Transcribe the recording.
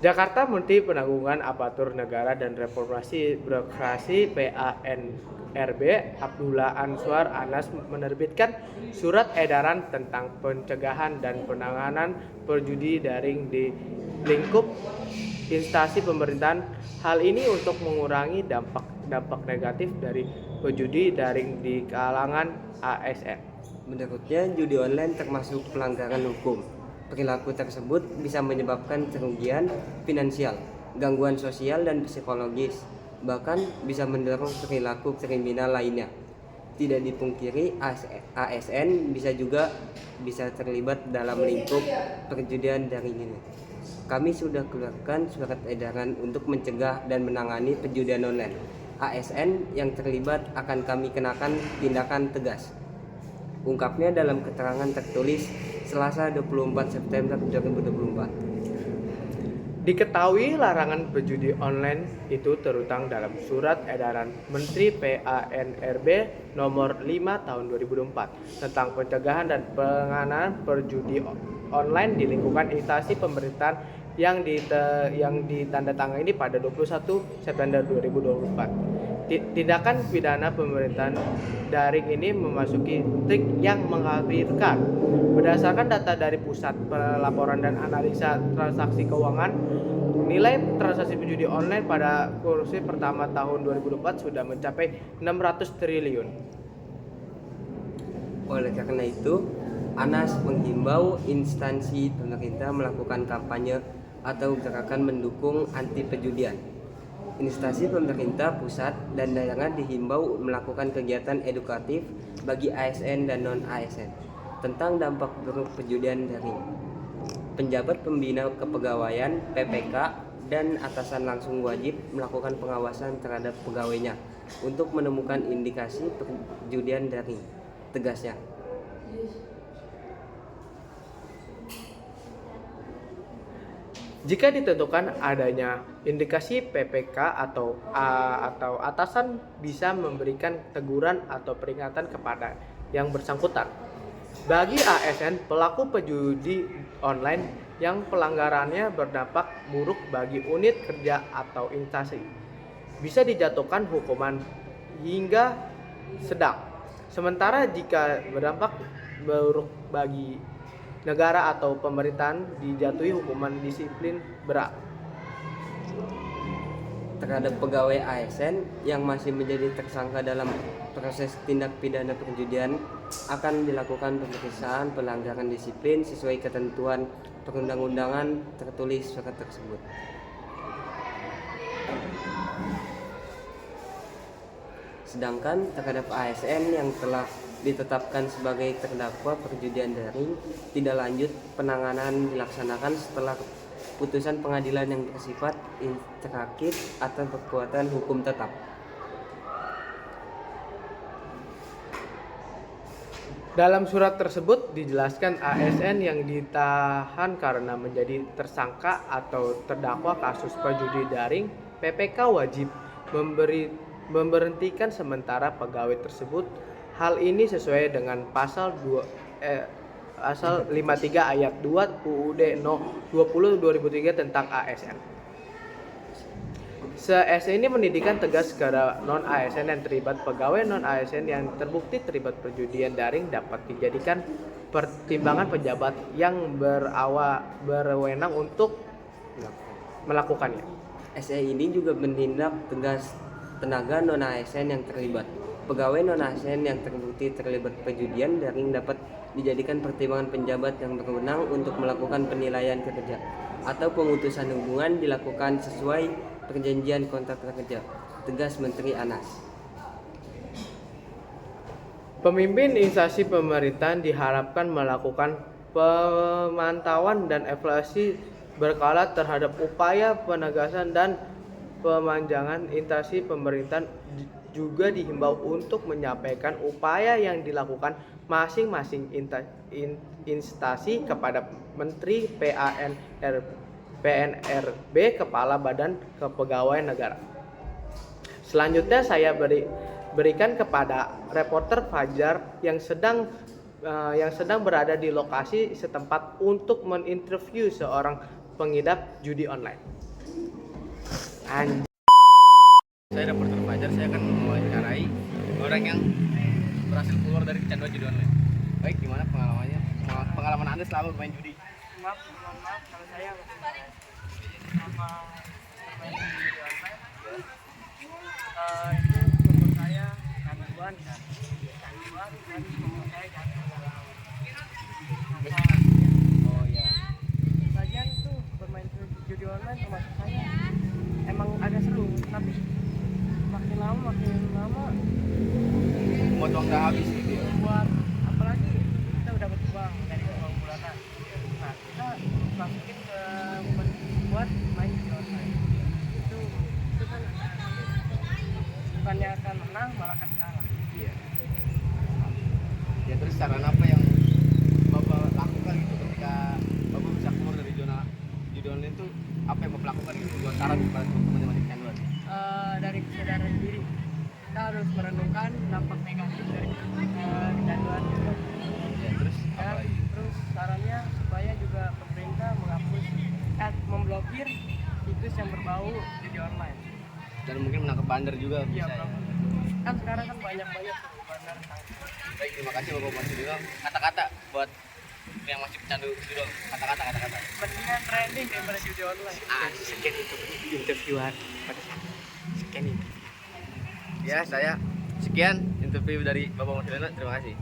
Jakarta Menteri Penanggulangan Aparatur Negara dan Reformasi Birokrasi PANRB Abdullah Answar Anas menerbitkan surat edaran tentang pencegahan dan penanganan perjudi daring di lingkup instansi pemerintahan. Hal ini untuk mengurangi dampak negatif dari perjudi daring di kalangan ASN. Menurutnya, judi online termasuk pelanggaran hukum. Perilaku tersebut bisa menyebabkan kerugian finansial, gangguan sosial dan psikologis, bahkan bisa mendorong perilaku kriminal lainnya. Tidak dipungkiri, ASN bisa terlibat dalam lingkup perjudian daring ini. Kami sudah keluarkan surat edaran untuk mencegah dan menangani perjudian online. ASN yang terlibat akan kami kenakan tindakan tegas, ungkapnya dalam keterangan tertulis Selasa 24 September 2024. Diketahui larangan berjudi online itu tertuang dalam surat edaran Menteri PANRB nomor 5 tahun 2024 tentang pencegahan dan penanganan perjudi online di lingkungan instansi pemerintahan yang ditandatangani pada 21 September 2024. Tindakan pidana pemerintahan daring ini memasuki trik yang mengkhawatirkan. Berdasarkan data dari Pusat Pelaporan dan Analisa Transaksi Keuangan, nilai transaksi judi online pada kuartal pertama tahun 2024 sudah mencapai 600 triliun. Oleh karena itu, Anas menghimbau instansi pemerintah melakukan kampanye atau gerakan mendukung anti perjudian. Instansi pemerintah pusat dan daerah dihimbau melakukan kegiatan edukatif bagi ASN dan non-ASN tentang dampak buruk perjudian daring. Penjabat pembina kepegawaian (PPK) dan atasan langsung wajib melakukan pengawasan terhadap pegawainya untuk menemukan indikasi perjudian daring, tegasnya. Jika ditentukan adanya indikasi, PPK atau atasan bisa memberikan teguran atau peringatan kepada yang bersangkutan. Bagi ASN pelaku perjudi online yang pelanggarannya berdampak buruk bagi unit kerja atau instansi, bisa dijatuhkan hukuman hingga sedang. Sementara jika berdampak buruk bagi negara atau pemerintahan, dijatuhi hukuman disiplin berat. Terhadap pegawai ASN yang masih menjadi tersangka dalam proses tindak pidana perjudian akan dilakukan pemeriksaan pelanggaran disiplin sesuai ketentuan perundang-undangan tertulis surat tersebut. Sedangkan terhadap ASN yang telah ditetapkan sebagai terdakwa perjudian daring, tidak lanjut penanganan dilaksanakan setelah putusan pengadilan yang bersifat instruktif atau berkekuatan hukum tetap. Dalam surat tersebut dijelaskan ASN yang ditahan karena menjadi tersangka atau terdakwa kasus perjudi daring, PPK wajib memberhentikan sementara pegawai tersebut. Hal ini sesuai dengan pasal 53 ayat 2 UUD No 20 2003 tentang ASN. ASN ini mendidikan tegas kepada non-ASN yang terlibat. Pegawai non-ASN yang terbukti terlibat perjudian daring dapat dijadikan pertimbangan pejabat yang berwenang untuk melakukannya. SE ini juga menindak tegas tenaga non-ASN yang terlibat. Pegawai non-ASN yang terbukti terlibat perjudian daring dapat dijadikan pertimbangan penjabat yang berwenang untuk melakukan penilaian kerja atau pemutusan hubungan dilakukan sesuai perjanjian kontrak kerja, tegas Menteri Anas. Pemimpin instansi pemerintahan diharapkan melakukan pemantauan dan evaluasi berkala terhadap upaya penegasan dan pemanjangan instansi pemerintahan. Juga dihimbau untuk menyampaikan upaya yang dilakukan masing-masing instansi kepada Menteri PANRB, Kepala Badan Kepegawaian Negara. Selanjutnya saya berikan kepada reporter Fajar yang sedang berada di lokasi setempat untuk menginterview seorang pengidap judi online. Anjir. Saya reporter Fajar, saya akan mewawancarai orang yang berhasil keluar dari kecanduan judi online. Baik, gimana pengalamannya? Pengalaman Anda selama bermain judi? Maaf kalau saya sama bermain judi online itu umur saya canduan dan umur saya jatuh dalam Oh iya. lagian tuh bermain judi online termasuk saya emang agak seru tapi makin lama Motong udah habis gitu ya. buat apalagi kita udah dapat uang dari uang bulanan nah kita masukin ke buat main judi online itu kan bukannya akan menang malah akan kalah. Iya. Ya terus saran apa yang Bapak lakukan gitu ketika Bapak bisa keluar dari zona judi online itu apa yang Bapak lakukan gitu? Buat saran kepada teman-teman yang masih kecanduan. Dari kesadaran diri kita harus merenungkan dampak negatif dari kecanduan judi online. Ya terus apa Dan lagi? terus sarannya supaya juga pemerintah menghapus memblokir situs yang berbau judi online. Dan mungkin menangkap bandar juga Iya, bisa ya. kan sekarang kan banyak bandar sanksi. Baik, terima kasih Bapak masih bilang kata-kata buat yang masih pecandu judi. Kata-kata. Mendingan trending daripada judi online. Sekian itu interviewan pada saat sekian itu. Ya, saya sekian interview dari Bapak Marcelino. Terima kasih.